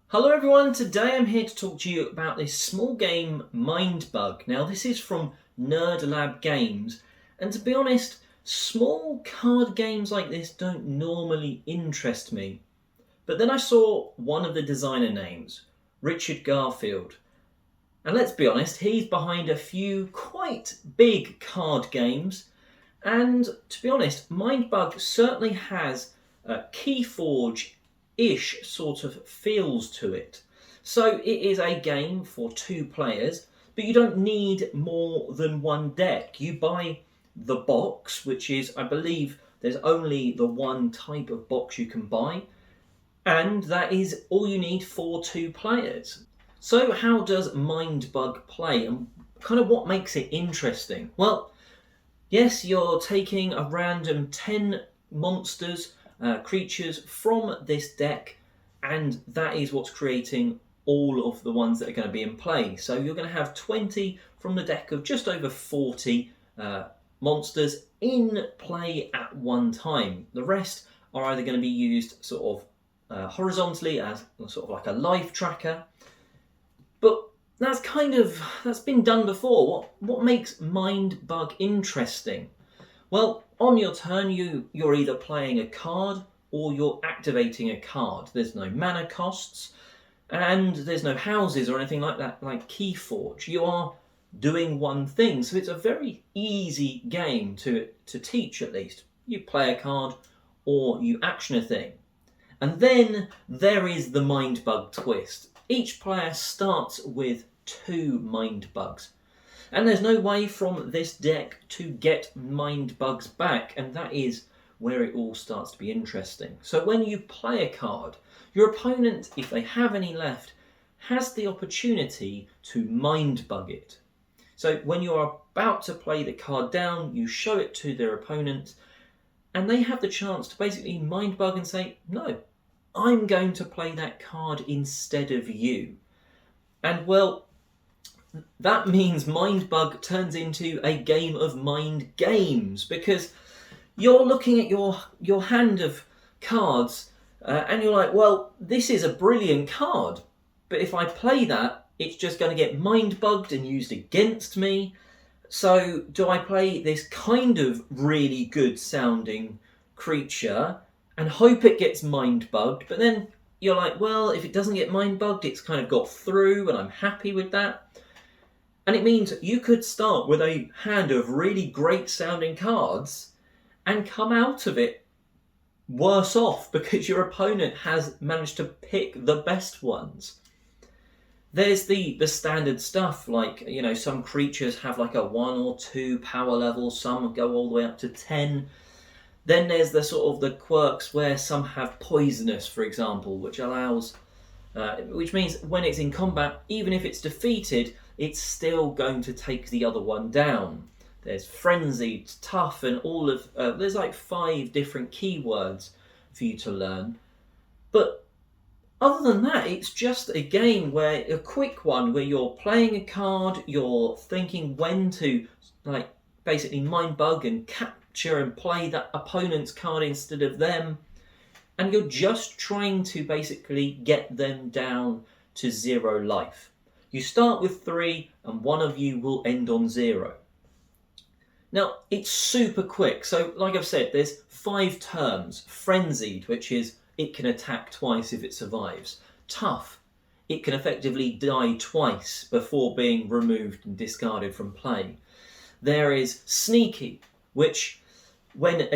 Hello everyone, today I'm here to talk to you about this small game, Mindbug. Now this is from Nerdlab Games, and to be honest, small card games like this don't normally interest me. But then I saw one of the designer names, Richard Garfield. And let's be honest, he's behind a few quite big card games, and to be honest, Mindbug certainly has a Keyforge-ish sort of feels to it. So it is a game for two players, but you don't need more than one deck. You buy the box, which is, I believe, there's only the one type of box you can buy, and that is all you need for two players. So how does Mindbug play, and kind of what makes it interesting? Well, yes, you're taking a random 10 monsters, creatures from this deck, and that is what's creating all of the ones that are going to be in play. So you're going to have 20 from the deck of just over 40 monsters in play at one time. The rest are either going to be used sort of horizontally as sort of like a life tracker, but that's been done before. What makes Mindbug interesting? Well, on your turn, you're either playing a card or you're activating a card. There's no mana costs, and there's no houses or anything like that, like Keyforge. You are doing one thing, so it's a very easy game to teach, at least. You play a card or you action a thing. And then there is the Mindbug twist. Each player starts with 2 Mindbugs. And there's no way from this deck to get Mindbugs back, and that is where it all starts to be interesting. So when you play a card, your opponent, if they have any left, has the opportunity to Mindbug it. So when you're about to play the card down, you show it to their opponent, and they have the chance to basically Mindbug and say, no, I'm going to play that card instead of you. And well, that means Mindbug turns into a game of mind games, because you're looking at your hand of cards and you're like, well, this is a brilliant card, but if I play that, it's just going to get Mindbugged and used against me. So do I play this kind of really good sounding creature and hope it gets Mindbugged, but then you're like, well, if it doesn't get Mindbugged, it's kind of got through and I'm happy with that. And it means you could start with a hand of really great sounding cards and come out of it worse off because your opponent has managed to pick the best ones. There's the standard stuff, like, some creatures have like a 1 or 2 power level, some go all the way up to 10. Then there's the sort of the quirks where some have poisonous, for example, which means when it's in combat, even if it's defeated, it's still going to take the other one down. There's frenzied, tough, and all of there's like 5 different keywords for you to learn. But other than that, it's just a game where a quick one where you're playing a card, you're thinking when to basically Mindbug and capture and play that opponent's card instead of them, and you're just trying to basically get them down to 0 life. You start with 3 and one of you will end on 0. Now, it's super quick. So, like I've said, there's 5 terms. Frenzied, which is it can attack twice if it survives. Tough, it can effectively die twice before being removed and discarded from play. There is sneaky, which when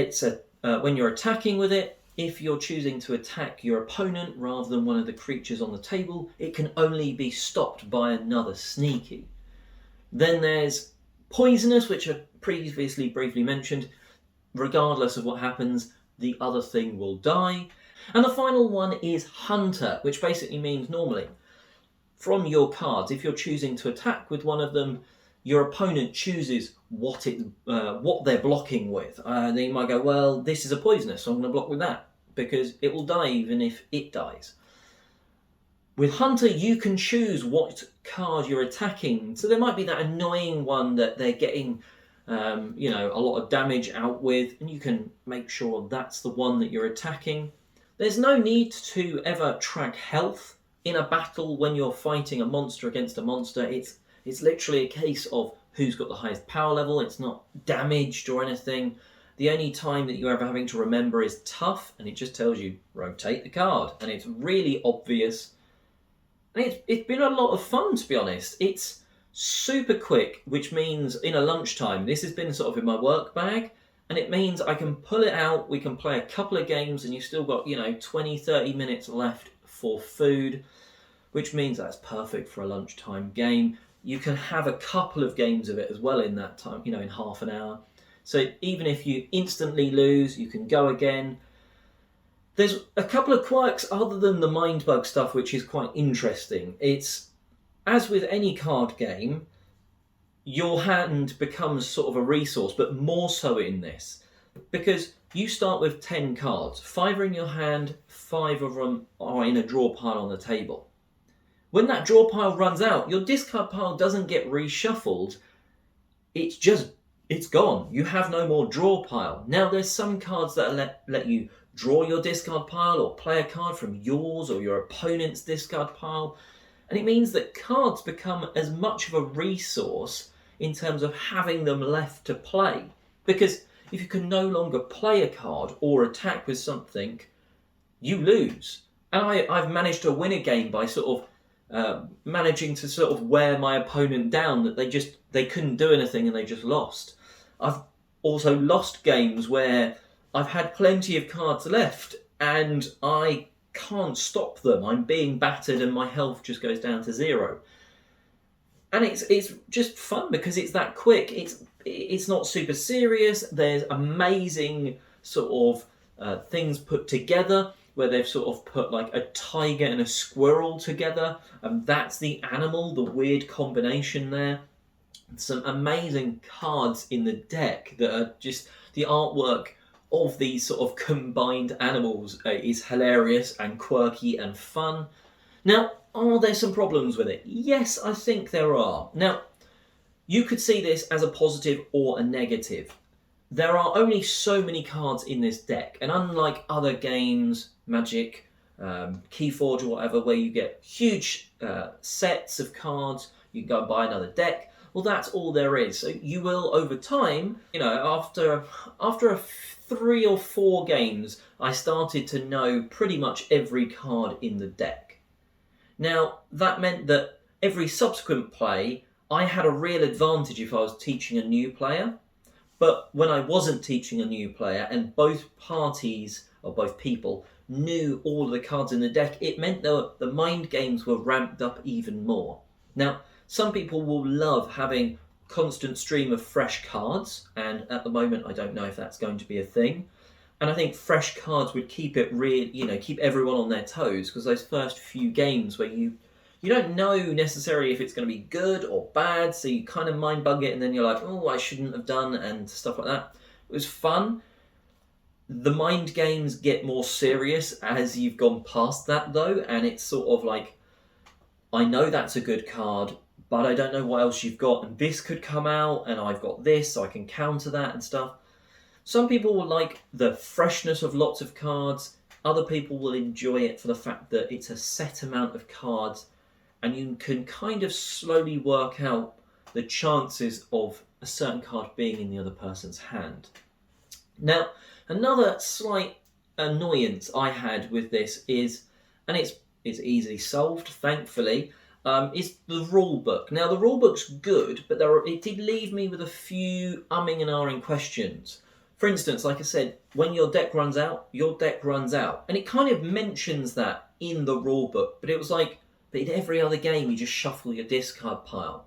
you're attacking with it, if you're choosing to attack your opponent rather than one of the creatures on the table, it can only be stopped by another sneaky. Then there's poisonous, which I previously briefly mentioned. Regardless of what happens, the other thing will die. And the final one is hunter, which basically means normally from your cards, if you're choosing to attack with one of them, your opponent chooses what they're blocking with. They might go, well, this is a poisonous, so I'm going to block with that, because it will die even if it dies. With Hunter, you can choose what card you're attacking. So there might be that annoying one that they're getting a lot of damage out with, and you can make sure that's the one that you're attacking. There's no need to ever track health in a battle when you're fighting a monster against a monster, it's literally a case of who's got the highest power level. It's not damaged or anything. The only time that you're ever having to remember is tough, and it just tells you rotate the card, and it's really obvious. And it's been a lot of fun, to be honest. It's super quick, which means in a lunchtime, this has been sort of in my work bag, and it means I can pull it out, we can play a couple of games, and you've still got, 20, 30 minutes left for food, which means that's perfect for a lunchtime game. You can have a couple of games of it as well in that time, in half an hour. So even if you instantly lose, you can go again. There's a couple of quirks other than the Mindbug stuff, which is quite interesting. It's, as with any card game, your hand becomes sort of a resource, but more so in this. Because you start with 10 cards. 5 are in your hand, 5 of them are in a draw pile on the table. When that draw pile runs out, your discard pile doesn't get reshuffled. It's gone. You have no more draw pile. Now, there's some cards that let you draw your discard pile or play a card from yours or your opponent's discard pile. And it means that cards become as much of a resource in terms of having them left to play. Because if you can no longer play a card or attack with something, you lose. And I've managed to win a game by sort of managing to sort of wear my opponent down, that they couldn't do anything and they just lost. I've also lost games where I've had plenty of cards left and I can't stop them. I'm being battered and my health just goes down to 0. And it's just fun because it's that quick. It's not super serious. There's amazing sort of things put together where they've sort of put like a tiger and a squirrel together, and that's the animal, the weird combination there. Some amazing cards in the deck that are just, the artwork of these sort of combined animals is hilarious and quirky and fun. Now, are there some problems with it? Yes, I think there are. Now, you could see this as a positive or a negative. There are only so many cards in this deck, and unlike other games, Magic, Keyforge or whatever, where you get huge sets of cards, you can go and buy another deck. Well, that's all there is. So you will, over time, after 3 or 4 games, I started to know pretty much every card in the deck. Now, that meant that every subsequent play, I had a real advantage if I was teaching a new player. But when I wasn't teaching a new player and both parties, or both people, knew all of the cards in the deck, it meant that the mind games were ramped up even more. Now, some people will love having constant stream of fresh cards, and at the moment I don't know if that's going to be a thing. And I think fresh cards would keep it keep everyone on their toes, because those first few games where you don't know necessarily if it's going to be good or bad, so you kind of mind bug it, and then you're like, oh, I shouldn't have done, and stuff like that. It was fun. The mind games get more serious as you've gone past that, though, and it's sort of like, I know that's a good card, but I don't know what else you've got, and this could come out, and I've got this, so I can counter that and stuff. Some people will like the freshness of lots of cards. Other people will enjoy it for the fact that it's a set amount of cards, and you can kind of slowly work out the chances of a certain card being in the other person's hand. Now, another slight annoyance I had with this is, and it's easily solved, thankfully, is the rule book. Now, the rule book's good, but it did leave me with a few umming and ahhing questions. For instance, like I said, when your deck runs out, your deck runs out. And it kind of mentions that in the rule book, but it was like, but in every other game, you just shuffle your discard pile.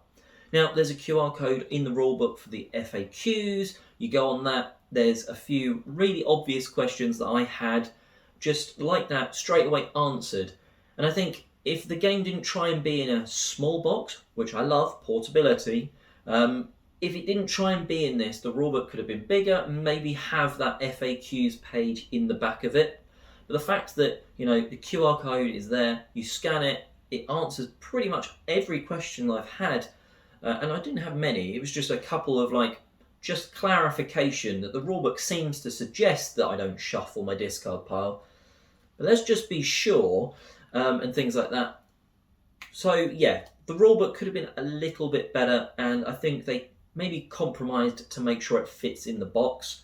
Now, there's a QR code in the rulebook for the FAQs. You go on that. There's a few really obvious questions that I had, just like that, straight away answered. And I think if the game didn't try and be in a small box, which I love, portability, if it didn't try and be in this, the rulebook could have been bigger and maybe have that FAQs page in the back of it. But the fact that, the QR code is there, you scan it, it answers pretty much every question I've had, and I didn't have many. It was just a couple of just clarification that the rulebook seems to suggest that I don't shuffle my discard pile. But let's just be sure, and things like that. So yeah, the rulebook could have been a little bit better, and I think they maybe compromised to make sure it fits in the box.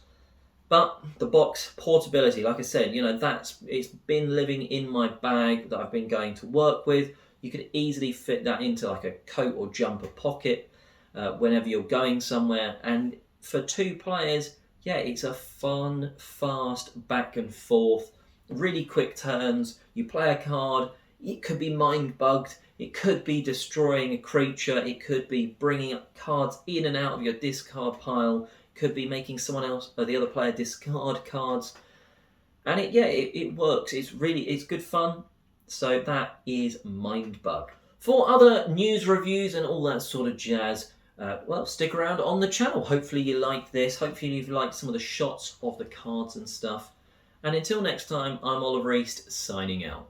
But the box portability, like I said, it's been living in my bag that I've been going to work with. You could easily fit that into like a coat or jumper pocket whenever you're going somewhere. And for 2 players, yeah, it's a fun, fast back and forth, really quick turns. You play a card, it could be mind bugged, it could be destroying a creature, it could be bringing up cards in and out of your discard pile, could be making someone else or the other player discard cards, and it works. It's good fun. So that is Mindbug. For other news reviews and all that sort of jazz, well, stick around on the channel. Hopefully you like this. Hopefully you've liked some of the shots of the cards and stuff. And until next time, I'm Oliver East, signing out.